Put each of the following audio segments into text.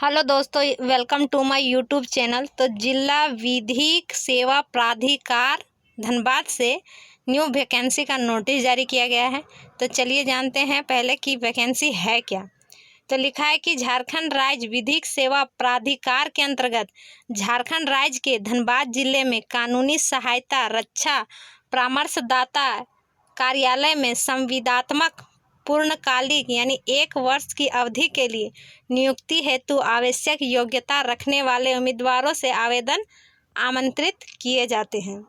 Hello दोस्तों, welcome to my YouTube channel. तो जिला विधिक सेवा प्राधिकार धनबाद से न्यू वैकेंसी का नोटिस जारी किया गया है। तो चलिए जानते हैं पहले कि वैकेंसी है क्या। तो लिखा है कि झारखंड राज्य विधिक सेवा प्राधिकार के अंतर्गत झारखंड राज्य के धनबाद जिले में कानूनी सहायता रक्षा परामर्शदाता कार्यालय में संविदात्मक पूर्णकालिक यानी 1 वर्ष की अवधि के लिए नियुक्ति हेतु आवश्यक योग्यता रखने वाले उम्मीदवारों से आवेदन आमंत्रित किए जाते हैं।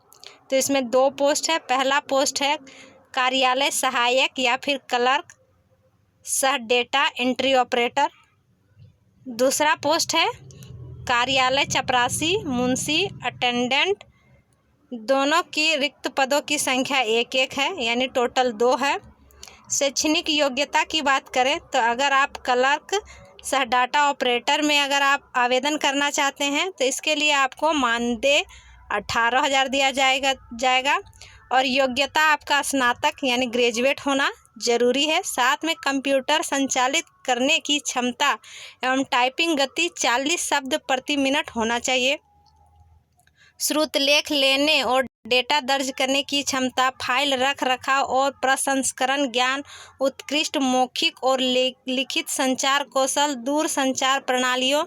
तो इसमें 2 पोस्ट है। पहला पोस्ट है कार्यालय सहायक या फिर क्लर्क सह डेटा एंट्री ऑपरेटर। दूसरा पोस्ट है कार्यालय चपरासी मुंशी अटेंडेंट। दोनों की रिक्त पदों की संख्या 1-1 है, यानी टोटल 2 है। शैक्षणिक योग्यता की बात करें तो अगर आप क्लर्क सह डाटा ऑपरेटर में अगर आप आवेदन करना चाहते हैं तो इसके लिए आपको मानदेय 18,000 दिया जाएगा और योग्यता आपका स्नातक यानी ग्रेजुएट होना जरूरी है। साथ में कंप्यूटर संचालित करने की क्षमता एवं टाइपिंग गति 40 शब्द प्रति मिनट होना चाहिए। श्रुतलेख लेने और डेटा दर्ज करने की क्षमता, फाइल रख रखाव और प्रसंस्करण ज्ञान, उत्कृष्ट मौखिक और लिखित संचार कौशल, दूर संचार प्रणालियों,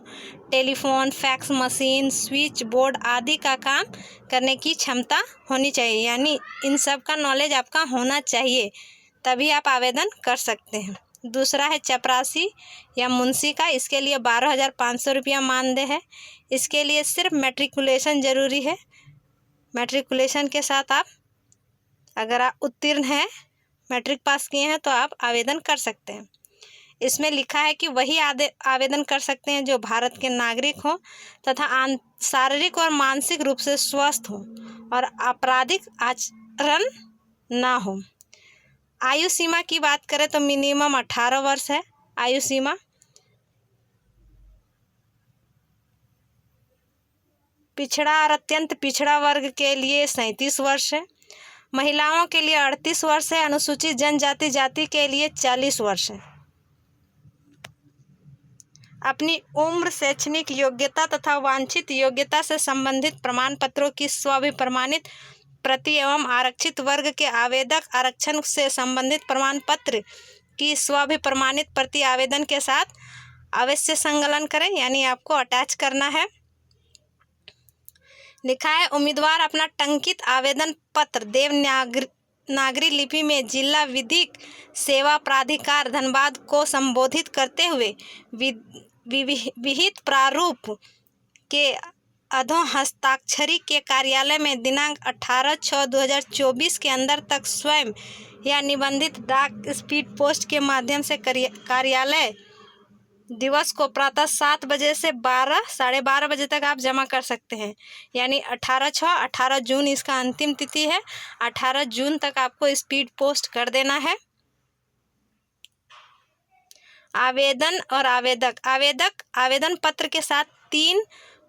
telephone, fax machine, switch board आदि का काम करने की क्षमता होनी चाहिए। यानी इन सब का नॉलेज आपका होना चाहिए, तभी आप आवेदन कर सकते हैं। दूसरा है चपरासी या मुंशी का। इसके लिए 12,500 रुपया मानदेय है। इसके लिए सिर्फ मैट्रिकुलेशन ज़रूरी है। मैट्रिकुलेशन के साथ आप अगर आप उत्तीर्ण हैं, मैट्रिक पास किए हैं, तो आप आवेदन कर सकते हैं। इसमें लिखा है कि वही आवेदन कर सकते हैं जो भारत के नागरिक हों तथा शारीरिक और मानसिक रूप से स्वस्थ हों और आपराधिक आचरण ना हो। आयु सीमा की बात करें तो मिनिमम 18 वर्ष है आयु सीमा। पिछड़ा और अत्यंत पिछड़ा वर्ग के लिए 37 वर्ष है। महिलाओं के लिए 38 वर्ष है। अनुसूचित जनजाति जाति के लिए 40 वर्ष है। अपनी उम्र, शैक्षणिक योग्यता तथा वांछित योग्यता से संबंधित प्रमाण पत्रों की स्वाभिप्रमाणित प्रति एवं आरक्षित वर्ग के आवेदक आरक्षण से संबंधित प्रमाण पत्र की स्वाभिप्रमाणित प्रति आवेदन के साथ अवश्य संकलन करें, यानी आपको अटैच करना है। लिखा है उम्मीदवार अपना टंकित आवेदन पत्र देवनागरी लिपि में जिला विधिक सेवा प्राधिकार धनबाद को संबोधित करते हुए विहित प्रारूप के अधो हस्ताक्षरी के कार्यालय में दिनांक 18/6/2024 के अंदर तक स्वयं या निबंधित डाक स्पीड पोस्ट के माध्यम से कार्यालय दिवस को प्रातः 7 बजे से 12 साढ़े 12 बजे तक आप जमा कर सकते हैं। यानी 18 जून इसका अंतिम तिथि है। 18 जून तक आपको स्पीड पोस्ट कर देना है। आवेदन और आवेदक आवेदन पत्र के साथ 3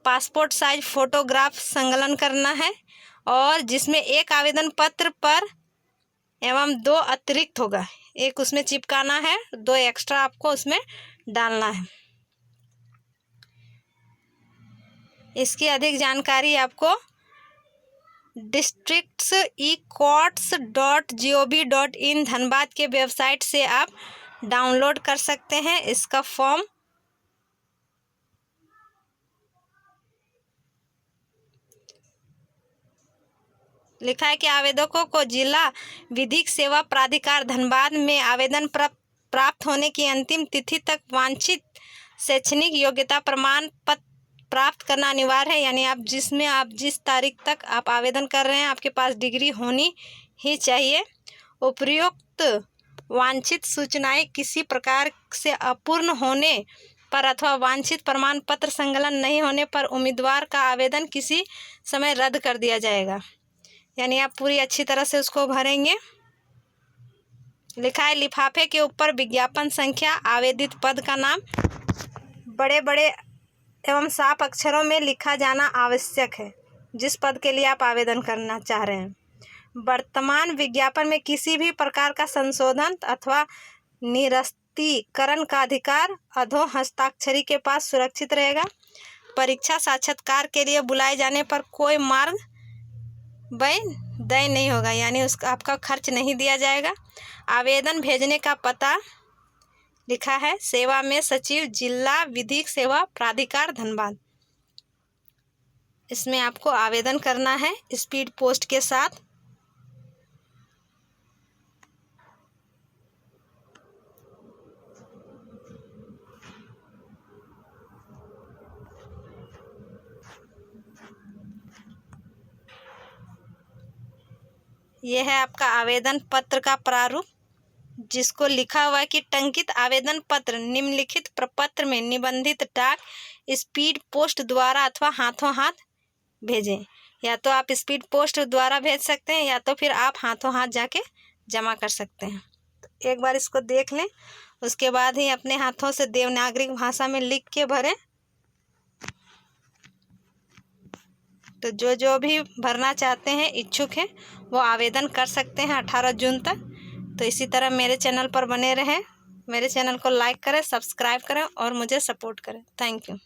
पासपोर्ट साइज फोटोग्राफ संकलन करना है और जिसमें एक आवेदन पत्र पर एवं 2 अतिरिक्त होगा। एक उसमें चिपकाना है, 2 एक्स्ट्रा आपको उसमें डालना है। इसकी अधिक जानकारी आपको districtsecourts.gov.in धनबाद के वेबसाइट से आप डाउनलोड कर सकते हैं। इसका फॉर्म लिखा है कि आवेदकों को जिला विधिक सेवा प्राधिकार धनबाद में आवेदन प्राप्त होने की अंतिम तिथि तक वांछित शैक्षणिक योग्यता प्रमाण पत्र प्राप्त करना अनिवार्य है। यानी आप जिस तारीख तक आप आवेदन कर रहे हैं आपके पास डिग्री होनी ही चाहिए। उपयुक्त वांछित सूचनाएं किसी प्रकार से अपूर्ण होने पर अथवा वांछित प्रमाण पत्र संकलन नहीं होने पर उम्मीदवार का आवेदन किसी समय रद्द कर दिया जाएगा। यानी आप पूरी अच्छी तरह से उसको भरेंगे। लिखा है लिफाफे के ऊपर विज्ञापन संख्या, आवेदित पद का नाम बड़े बड़े एवं साफ अक्षरों में लिखा जाना आवश्यक है जिस पद के लिए आप आवेदन करना चाह रहे हैं। वर्तमान विज्ञापन में किसी भी प्रकार का संशोधन अथवा निरस्त प्रस्तुतिकरण का अधिकार अधो हस्ताक्षरी के पास सुरक्षित रहेगा। परीक्षा साक्षात्कार के लिए बुलाए जाने पर कोई मार्ग व्यय नहीं होगा, यानी उसका आपका खर्च नहीं दिया जाएगा। आवेदन भेजने का पता लिखा है सेवा में सचिव, जिला विधिक सेवा प्राधिकार, धनबाद। इसमें आपको आवेदन करना है स्पीड पोस्ट के साथ। यह है आपका आवेदन पत्र का प्रारूप, जिसको लिखा हुआ है कि टंकित आवेदन पत्र निम्नलिखित प्रपत्र में निबंधित डाक स्पीड पोस्ट द्वारा अथवा हाथों हाथ भेजें। या तो आप स्पीड पोस्ट द्वारा भेज सकते हैं या तो फिर आप हाथों हाथ जाके जमा कर सकते हैं। तो एक बार इसको देख लें, उसके बाद ही अपने हाथों से देवनागरी भाषा में लिख के भरें। तो जो भी भरना चाहते हैं, इच्छुक हैं, वो आवेदन कर सकते हैं 18 जून तक। तो इसी तरह मेरे चैनल पर बने रहें, मेरे चैनल को लाइक करें, सब्सक्राइब करें और मुझे सपोर्ट करें। Thank you.